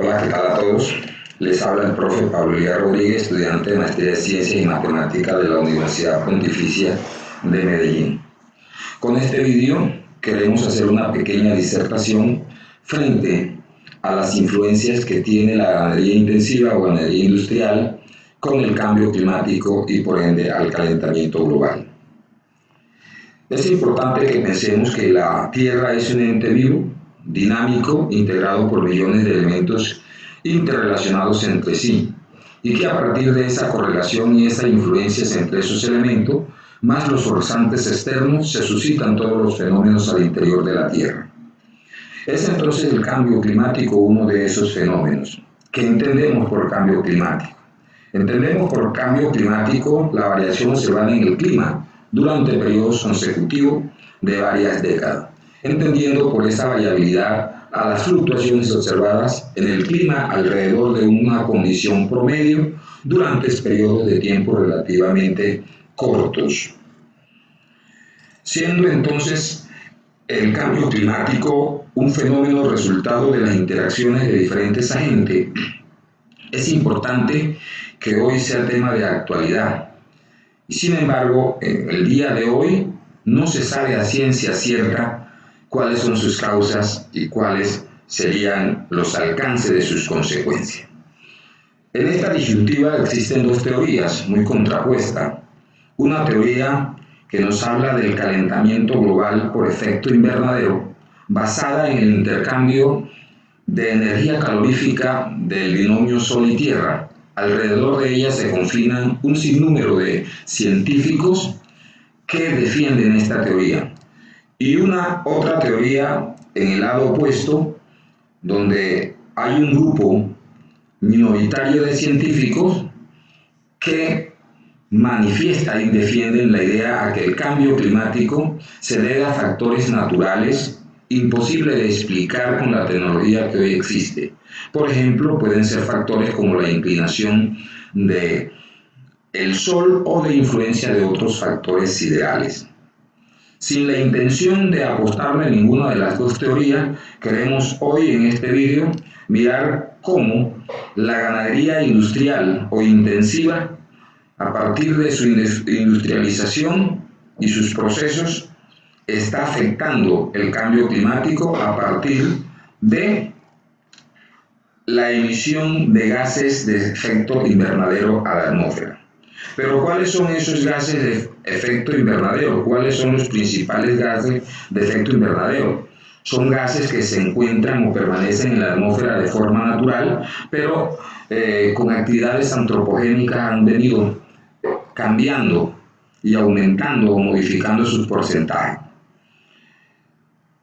Hola, ¿qué tal a todos? Les habla el profe Pablo Elías Rodríguez, estudiante de Maestría de Ciencias y Matemáticas de la Universidad Pontificia de Medellín. Con este vídeo queremos hacer una pequeña disertación frente a las influencias que tiene la ganadería intensiva o ganadería industrial con el cambio climático y por ende al calentamiento global. Es importante que pensemos que la Tierra es un ente vivo, dinámico, integrado por millones de elementos interrelacionados entre sí, y que a partir de esa correlación y esas influencias entre esos elementos, más los forzantes externos, se suscitan todos los fenómenos al interior de la Tierra. Es entonces el cambio climático uno de esos fenómenos. ¿Qué entendemos por cambio climático? Entendemos por cambio climático la variación observada en el clima durante periodos consecutivos de varias décadas, entendiendo por esa variabilidad a las fluctuaciones observadas en el clima alrededor de una condición promedio durante periodos de tiempo relativamente cortos. Siendo entonces el cambio climático un fenómeno resultado de las interacciones de diferentes agentes, es importante que hoy sea tema de actualidad. Y sin embargo, en el día de hoy no se sabe a ciencia cierta cuáles son sus causas y cuáles serían los alcances de sus consecuencias. En esta disyuntiva existen dos teorías muy contrapuestas. Una teoría que nos habla del calentamiento global por efecto invernadero, basada en el intercambio de energía calorífica del binomio Sol y Tierra. Alrededor de ella se confinan un sinnúmero de científicos que defienden esta teoría. Y una otra teoría en el lado opuesto, donde hay un grupo minoritario de científicos que manifiesta y defienden la idea a que el cambio climático se debe a factores naturales imposible de explicar con la tecnología que hoy existe. Por ejemplo, pueden ser factores como la inclinación del Sol o de influencia de otros factores siderales. Sin la intención de apostarle a ninguna de las dos teorías, queremos hoy en este vídeo mirar cómo la ganadería industrial o intensiva, a partir de su industrialización y sus procesos, está afectando el cambio climático a partir de la emisión de gases de efecto invernadero a la atmósfera. Pero ¿cuáles son esos gases de efecto invernadero? ¿Cuáles son los principales gases de efecto invernadero? Son gases que se encuentran o permanecen en la atmósfera de forma natural, pero con actividades antropogénicas han venido cambiando y aumentando o modificando sus porcentajes.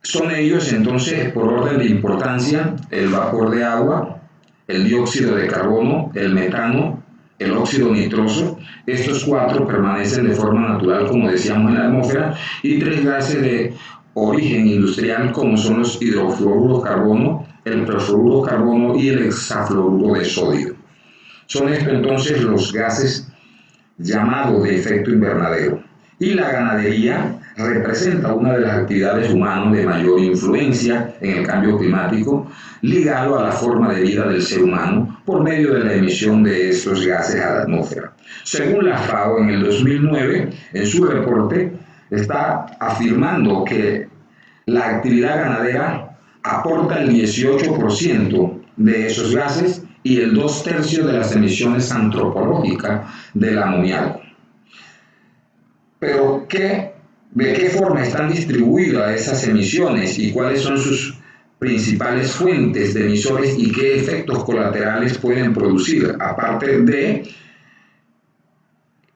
Son ellos entonces, por orden de importancia, el vapor de agua, el dióxido de carbono, el metano, el óxido nitroso. Estos cuatro permanecen de forma natural, como decíamos, en la atmósfera, y tres gases de origen industrial, como son los hidrofluoruros de carbono, el perfluoruro de carbono y el hexafluoruro de sodio. Son estos entonces los gases llamados de efecto invernadero. Y la ganadería representa una de las actividades humanas de mayor influencia en el cambio climático, ligado a la forma de vida del ser humano por medio de la emisión de estos gases a la atmósfera. Según la FAO, en el 2009, en su reporte, está afirmando que la actividad ganadera aporta el 18% de esos gases y el 2/3 de las emisiones antropológicas del amoníaco. Pero ¿de qué forma están distribuidas esas emisiones y cuáles son sus principales fuentes de emisores y qué efectos colaterales pueden producir, aparte de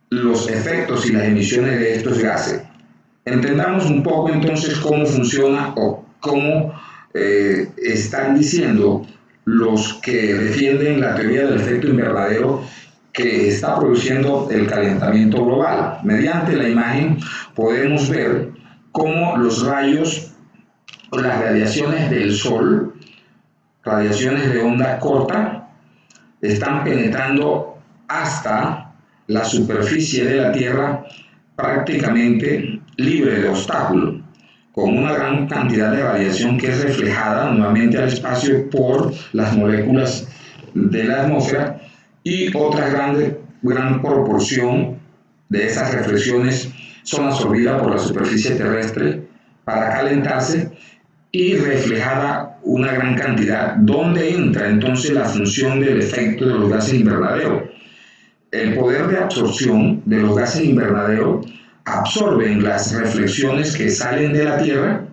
los efectos y las emisiones de estos gases? Entendamos un poco entonces cómo funciona o cómo están diciendo los que defienden la teoría del efecto invernadero que está produciendo el calentamiento global. Mediante la imagen podemos ver cómo los rayos o las radiaciones del Sol, radiaciones de onda corta, están penetrando hasta la superficie de la Tierra prácticamente libre de obstáculos. con una gran cantidad de radiación que es reflejada nuevamente al espacio por las moléculas de la atmósfera, y otra gran proporción de esas reflexiones son absorbidas por la superficie terrestre para calentarse y reflejada una gran cantidad. ¿Dónde entra entonces la función del efecto de los gases invernaderos? El poder de absorción de los gases invernaderos absorben las reflexiones que salen de la Tierra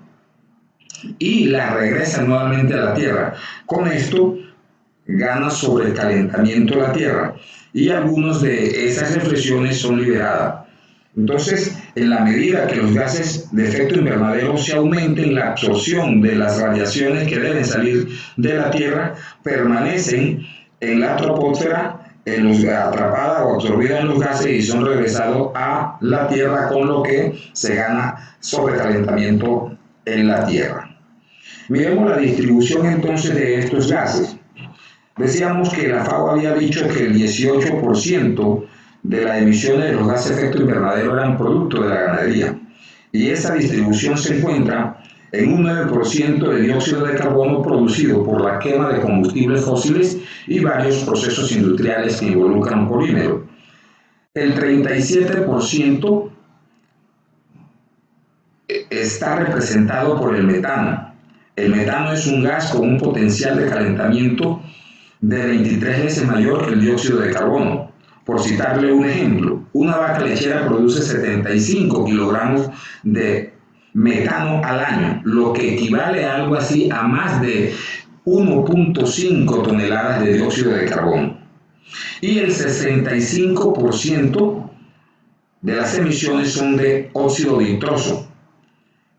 y las regresan nuevamente a la Tierra. Con esto gana sobrecalentamiento la Tierra y algunas de esas reflexiones son liberadas. Entonces, en la medida que los gases de efecto invernadero se aumenten, la absorción de las radiaciones que deben salir de la Tierra permanecen en la troposfera, atrapadas o absorbidas en los gases, y son regresados a la Tierra, con lo que se gana sobrecalentamiento en la Tierra. Miremos la distribución entonces de estos gases. Decíamos que la FAO había dicho que el 18% de las emisiones de los gases de efecto invernadero eran producto de la ganadería, y esa distribución se encuentra en un 9% de dióxido de carbono producido por la quema de combustibles fósiles y varios procesos industriales que involucran polímeros. El 37% está representado por el metano. El metano es un gas con un potencial de calentamiento de 23 veces mayor que el dióxido de carbono. Por citarle un ejemplo, una vaca lechera produce 75 kilogramos de metano al año, lo que equivale a algo así a más de 1.5 toneladas de dióxido de carbono. Y el 65% de las emisiones son de óxido nitroso.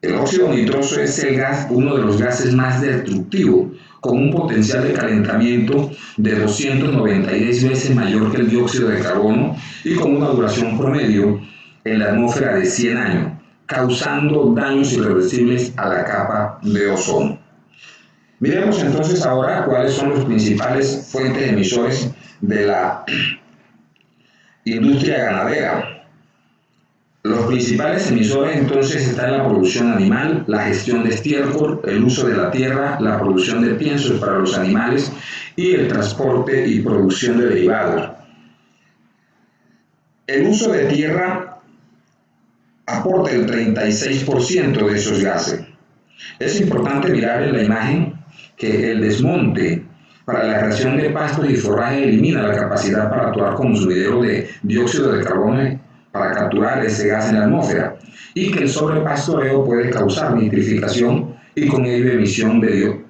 El óxido nitroso es uno de los gases más destructivos, con un potencial de calentamiento de 296 veces mayor que el dióxido de carbono y con una duración promedio en la atmósfera de 100 años, causando daños irreversibles a la capa de ozono. Miremos entonces ahora cuáles son los principales fuentes emisores de la industria ganadera. Los principales emisores entonces están la producción animal, la gestión de estiércol, el uso de la tierra, la producción de piensos para los animales y el transporte y producción de derivados. El uso de tierra aporta el 36% de esos gases. Es importante mirar en la imagen que el desmonte para la creación de pastos y forraje elimina la capacidad para actuar como sumidero de dióxido de carbono para capturar ese gas en la atmósfera, y que el sobrepastoreo puede causar nitrificación y con ello emisión de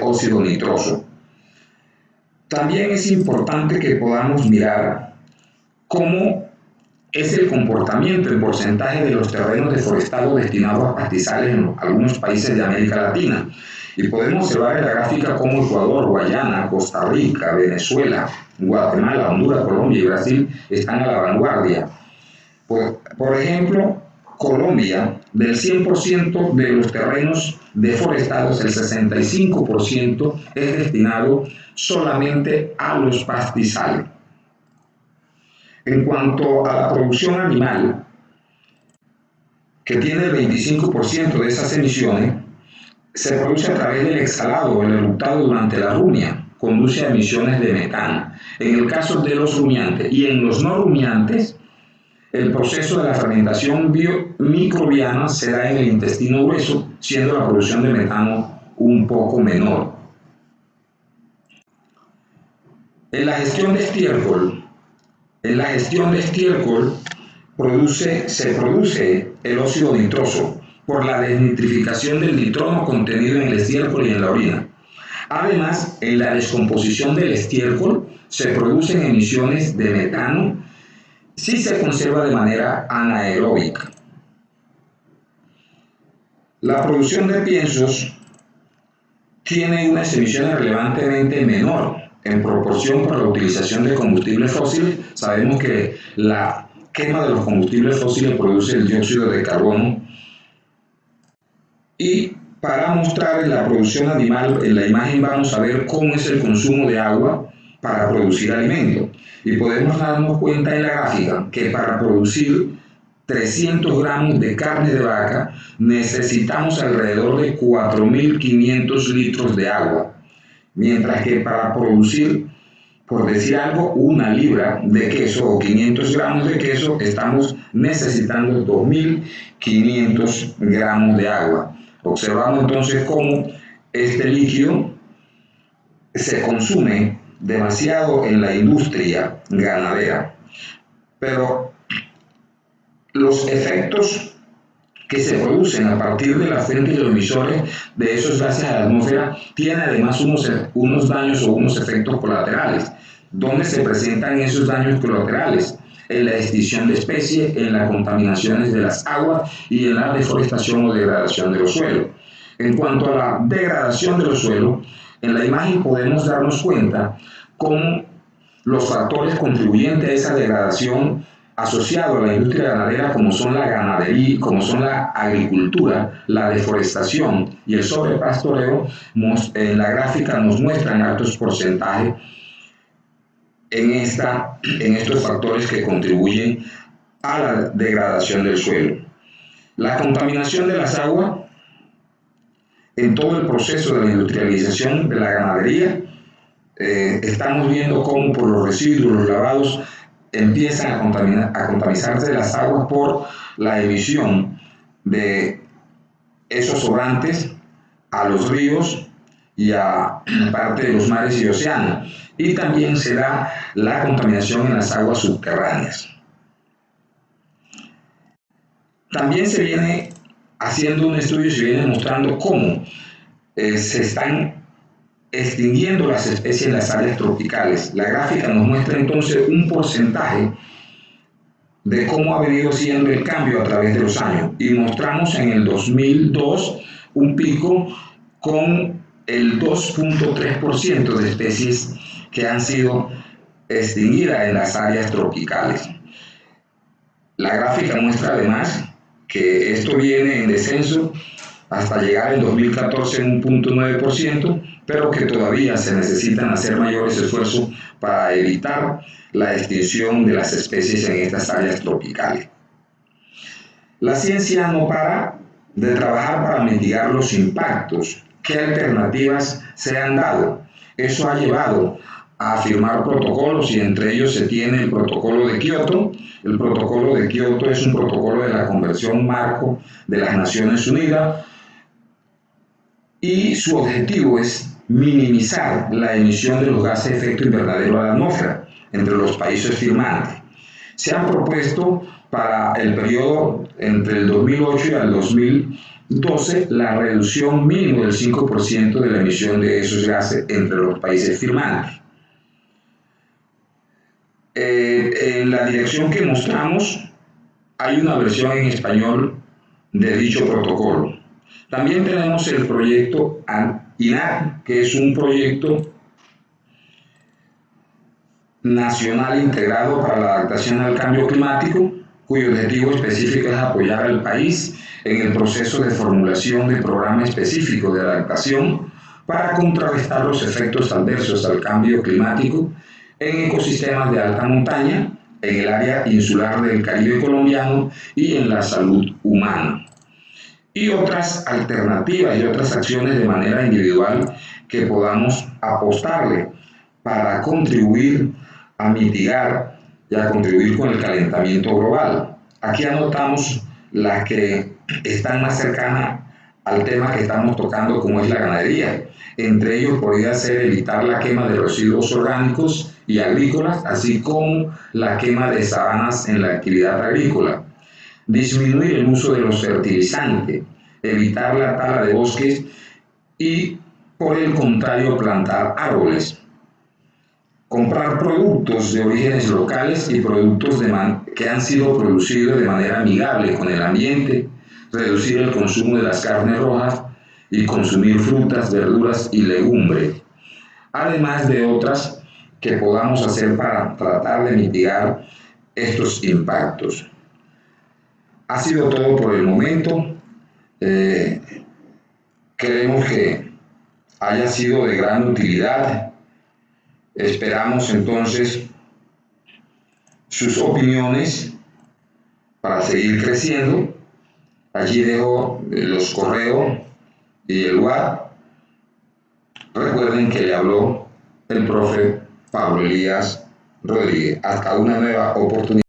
óxido nitroso. También es importante que podamos mirar cómo es el comportamiento en porcentaje de los terrenos deforestados destinados a pastizales en algunos países de América Latina. Y podemos observar en la gráfica cómo Ecuador, Guayana, Costa Rica, Venezuela, Guatemala, Honduras, Colombia y Brasil están a la vanguardia. Por ejemplo, Colombia, del 100% de los terrenos deforestados, el 65% es destinado solamente a los pastizales. En cuanto a la producción animal, que tiene el 25% de esas emisiones, se produce a través del exhalado o el eructado durante la rumia, conduce a emisiones de metano. En el caso de los rumiantes y en los no rumiantes, el proceso de la fermentación microbiana se da en el intestino grueso, siendo la producción de metano un poco menor. En la gestión de estiércol, se produce el óxido nitroso por la desnitrificación del nitrono contenido en el estiércol y en la orina. Además, en la descomposición del estiércol se producen emisiones de metano si se conserva de manera anaeróbica. La producción de piensos tiene unas emisiones relevantemente menor en proporción por la utilización de combustibles fósiles. Sabemos que la quema de los combustibles fósiles produce el dióxido de carbono. Y para mostrar la producción animal, en la imagen vamos a ver cómo es el consumo de agua para producir alimentos. Y podemos darnos cuenta en la gráfica que para producir 300 gramos de carne de vaca, necesitamos alrededor de 4.500 litros de agua, mientras que para producir, por decir algo, una libra de queso o 500 gramos de queso, estamos necesitando 2.500 gramos de agua. Observamos entonces cómo este líquido se consume demasiado en la industria ganadera. Pero los efectos que se producen a partir de las fuentes y los emisores de esos gases a la atmósfera tienen además unos daños o unos efectos colaterales. ¿Dónde se presentan esos daños colaterales? En la extinción de especies, en las contaminaciones de las aguas y en la deforestación o degradación de los suelos. En cuanto a la degradación de los suelos, en la imagen podemos darnos cuenta cómo los factores contribuyentes a esa degradación asociado a la industria ganadera, como son la ganadería, como son la agricultura, la deforestación y el sobrepastoreo, en la gráfica nos muestran altos porcentajes en estos factores que contribuyen a la degradación del suelo. La contaminación de las aguas en todo el proceso de la industrialización de la ganadería, estamos viendo cómo por los residuos, los lavados, empiezan a contaminarse las aguas por la emisión de esos sobrantes a los ríos y a parte de los mares y océanos. Y también se da la contaminación en las aguas subterráneas. También se viene haciendo un estudio y se viene mostrando cómo se están extinguiendo las especies en las áreas tropicales. La gráfica nos muestra entonces un porcentaje de cómo ha venido siendo el cambio a través de los años. Y mostramos en el 2002 un pico con el 2.3% de especies que han sido extinguidas en las áreas tropicales. La gráfica muestra además que esto viene en descenso hasta llegar en 2014 en 1.9%, pero que todavía se necesitan hacer mayores esfuerzos para evitar la extinción de las especies en estas áreas tropicales. La ciencia no para de trabajar para mitigar los impactos. ¿Qué alternativas se han dado? Eso ha llevado a firmar protocolos y entre ellos se tiene el protocolo de Kioto. El protocolo de Kioto es un protocolo de la Convención Marco de las Naciones Unidas y su objetivo es minimizar la emisión de los gases de efecto invernadero a la atmósfera entre los países firmantes. Se han propuesto para el periodo entre el 2008 y el 2012 la reducción mínima del 5% de la emisión de esos gases entre los países firmantes. En la dirección que mostramos hay una versión en español de dicho protocolo. También tenemos el proyecto INAC, que es un proyecto nacional integrado para la adaptación al cambio climático, cuyo objetivo específico es apoyar al país en el proceso de formulación de programas específicos de adaptación para contrarrestar los efectos adversos al cambio climático en ecosistemas de alta montaña, en el área insular del Caribe colombiano y en la salud humana. Y otras alternativas y otras acciones de manera individual que podamos apostarle para contribuir a mitigar y a contribuir con el calentamiento global. Aquí anotamos las que están más cercanas al tema que estamos tocando, como es la ganadería. Entre ellos podría ser evitar la quema de residuos orgánicos y agrícolas, así como la quema de sabanas en la actividad agrícola. Disminuir el uso de los fertilizantes, evitar la tala de bosques y, por el contrario, plantar árboles. Comprar productos de orígenes locales y productos que han sido producidos de manera amigable con el ambiente, reducir el consumo de las carnes rojas y consumir frutas, verduras y legumbres, además de otras que podamos hacer para tratar de mitigar estos impactos. Ha sido todo por el momento. Creemos que haya sido de gran utilidad. Esperamos entonces sus opiniones para seguir creciendo. Allí dejo los correos y el WhatsApp. Recuerden que le habló el profe Pablo Elías Rodríguez. Hasta una nueva oportunidad.